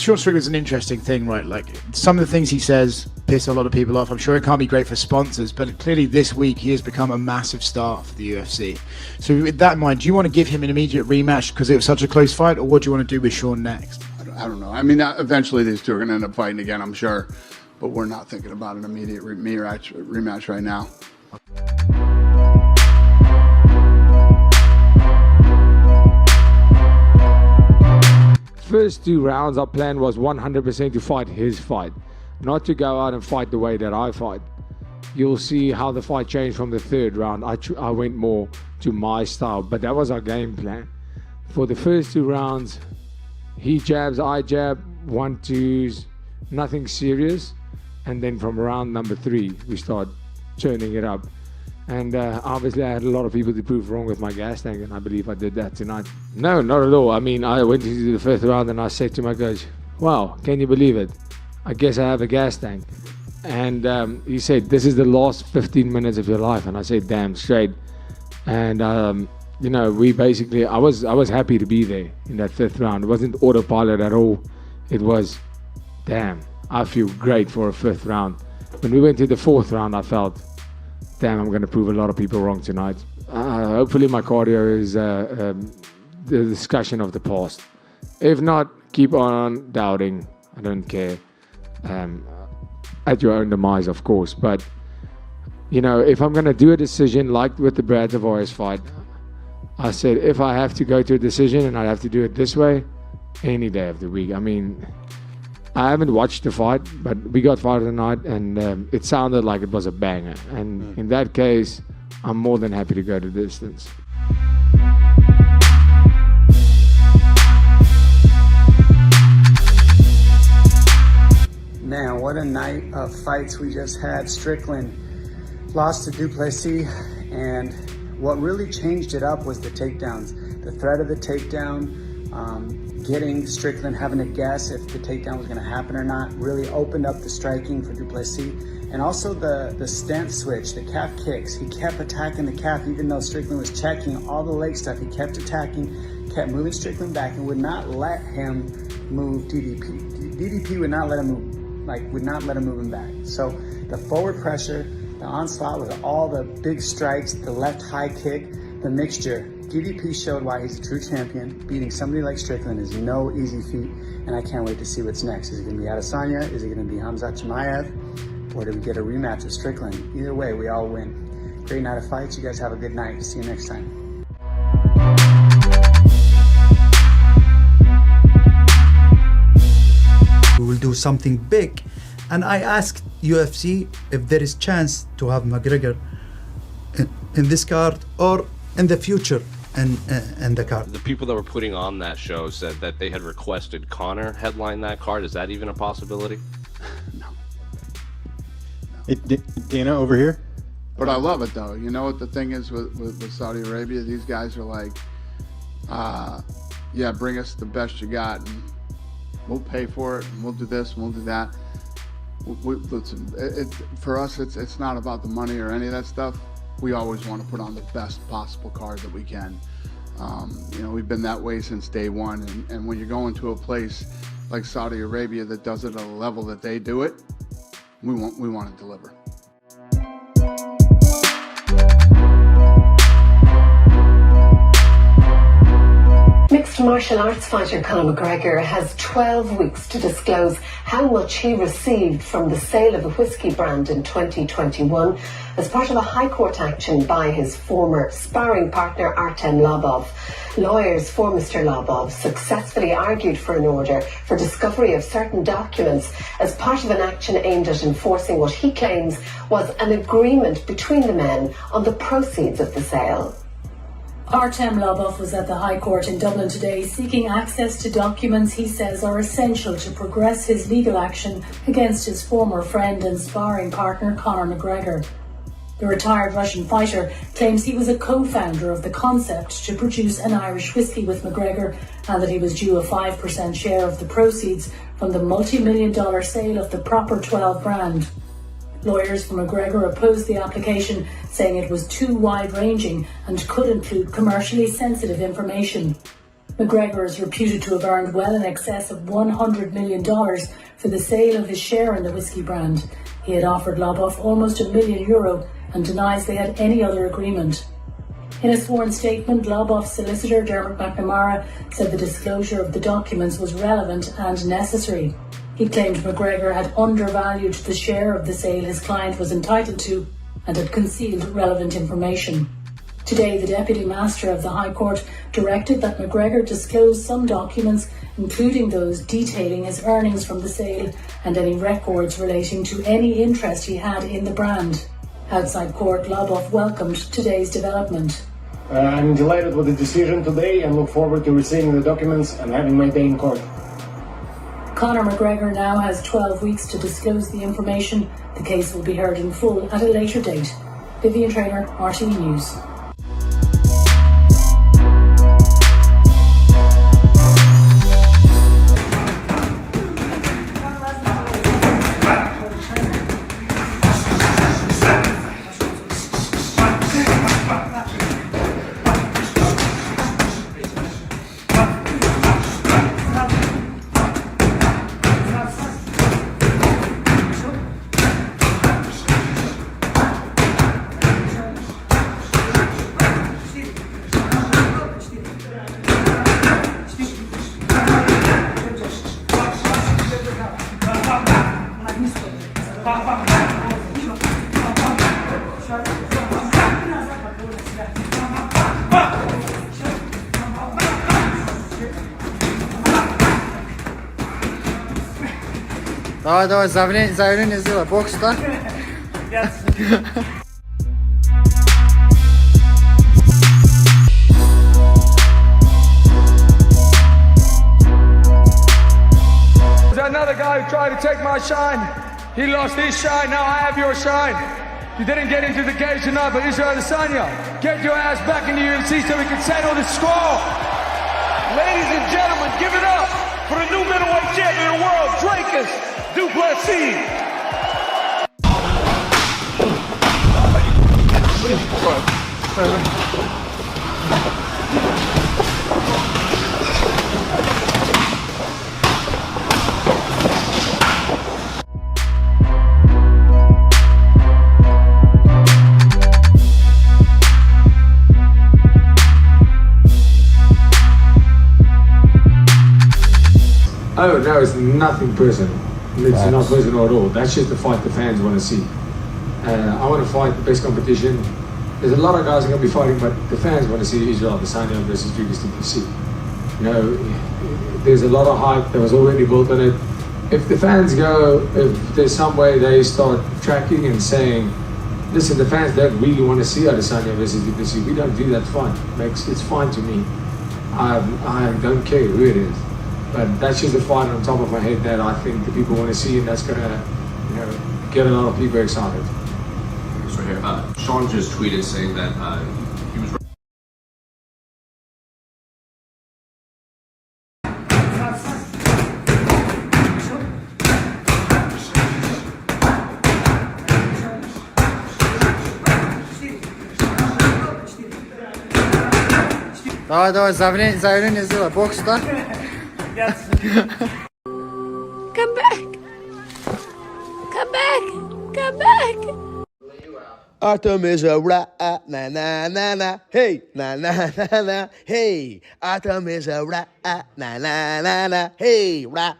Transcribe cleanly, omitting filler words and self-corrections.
Sean Strickland's an interesting thing, right? Like, some of the things he says piss a lot of people off. I'm sure it can't be great for sponsors, but clearly this week he has become a massive star for the UFC. So with that in mind, do you want to give him an immediate rematch because it was such a close fight, or what do you want to do with Sean next? I don't know. I mean, eventually these two are going to end up fighting again, I'm sure. But we're not thinking about an immediate rematch right now. First 2 rounds, our plan was 100% to fight his fight, not to go out and fight the way that I fight. You'll see how the fight changed from the 3rd round. I went more to my style, but that was our game plan. For the first 2 rounds, he jabs, I jab, 1-2s, nothing serious. And then from round number 3, we start turning it up. And obviously I had a lot of people to prove wrong with my gas tank, and I believe I did that tonight. No, not at all. I mean, I went into the 1st round and I said to my coach, wow, can you believe it? I guess I have a gas tank. And he said, this is the last 15 minutes of your life. And I said, damn straight. And you know, we basically, I was happy to be there in that 5th round. It wasn't autopilot at all. It was, damn, I feel great for a 5th round. When we went to the 4th round, I felt, damn, I'm going to prove a lot of people wrong tonight. Hopefully my cardio is the discussion of the past. If not, keep on doubting. I don't care. At your own demise, of course. But, you know, if I'm going to do a decision like with the Brad Tavares fight, I said, if I have to go to a decision and I have to do it this way, any day of the week. I mean, I haven't watched the fight, but we got fight of the night, and it sounded like it was a banger. And in that case, I'm more than happy to go the distance. Man, what a night of fights we just had. Strickland lost to Duplessis, and what really changed it up was the takedowns. The threat of the takedown, getting Strickland having to guess if the takedown was going to happen or not, really opened up the striking for Duplessis. And also the stance switch, the calf kicks. He kept attacking the calf even though Strickland was checking all the leg stuff. He kept attacking, kept moving Strickland back, and would not let him move DDP. DDP would not let him move, would not let him move him back. So the forward pressure, the onslaught with all the big strikes, the left high kick, the mixture. DDP showed why he's a true champion. Beating somebody like Strickland is no easy feat, and I can't wait to see what's next. Is it going to be Adesanya? Is it going to be Khamzat Chimaev? Or do we get a rematch with Strickland? Either way, we all win. Great night of fights. You guys have a good night. See you next time. We will do something big, and I asked UFC if there is chance to have McGregor in this card or in the future and the card. The people that were putting on that show said that they had requested Conor headline that card. Is that even a possibility? No. Hey, Dana, over here. But I love it, though. You know what the thing is with Saudi Arabia? These guys are like, yeah, bring us the best you got, and we'll pay for it, and we'll do this, and we'll do that. Listen, for us, it's not about the money or any of that stuff. We always want to put on the best possible card that we can. You know, we've been that way since day one. And when you're going to a place like Saudi Arabia that does it at a level that they do it, we want to deliver. Mixed martial arts fighter Conor McGregor has 12 weeks to disclose how much he received from the sale of a whiskey brand in 2021 as part of a High Court action by his former sparring partner Artem Lobov. Lawyers for Mr. Lobov successfully argued for an order for discovery of certain documents as part of an action aimed at enforcing what he claims was an agreement between the men on the proceeds of the sale. Artem Lobov was at the High Court in Dublin today seeking access to documents he says are essential to progress his legal action against his former friend and sparring partner Conor McGregor. The retired Russian fighter claims he was a co-founder of the concept to produce an Irish whiskey with McGregor and that he was due a 5% share of the proceeds from the multi-million-dollar sale of the Proper 12 brand. Lawyers for McGregor opposed the application, saying it was too wide-ranging and could include commercially sensitive information. McGregor is reputed to have earned well in excess of $100 million for the sale of his share in the whiskey brand. He had offered Lobov almost €1 million and denies they had any other agreement. In a sworn statement, Lobov's solicitor, Dermot McNamara, said the disclosure of the documents was relevant and necessary. He claimed McGregor had undervalued the share of the sale his client was entitled to and had concealed relevant information. Today, the Deputy Master of the High Court directed that McGregor disclose some documents, including those detailing his earnings from the sale and any records relating to any interest he had in the brand. Outside court, Lobov welcomed today's development. I'm delighted with the decision today and look forward to receiving the documents and having my day in court. Conor McGregor now has 12 weeks to disclose the information. The case will be heard in full at a later date. Vivian Traynor, RTE News. Давай, заявление сделай, бокс, да? There's another guy who tried to take my shine. He lost his shine, now I have your shine. You didn't get into the cage tonight, but Israel Adesanya, get your ass back in the UFC so we can settle the score. Ladies and gentlemen, give it up for the new middleweight champion of the world, Dracus Duplessis. Oh no, it's nothing personal. It's not personal at all. That's just the fight the fans want to see. I want to fight the best competition. There's a lot of guys going to be fighting, but the fans want to see Israel Adesanya versus Dracus Duplessis. You know, there's a lot of hype that was already built on it. If the fans go, if there's some way they start tracking and saying, listen, the fans don't really want to see Adesanya versus Duplessis, we don't do that fine. It's fine to me. I don't care who it is. But that's just a fight on top of my head that I think the people want to see, and that's gonna, you know, get a lot of people excited. So here, Sean just tweeted saying that he was. Давай, заявление сделай, бокс, да? Come back! Come back! Come back! Artem is a rat, na na na na, hey, na na na na, hey. Artem is a rat, na na na na, hey, rat.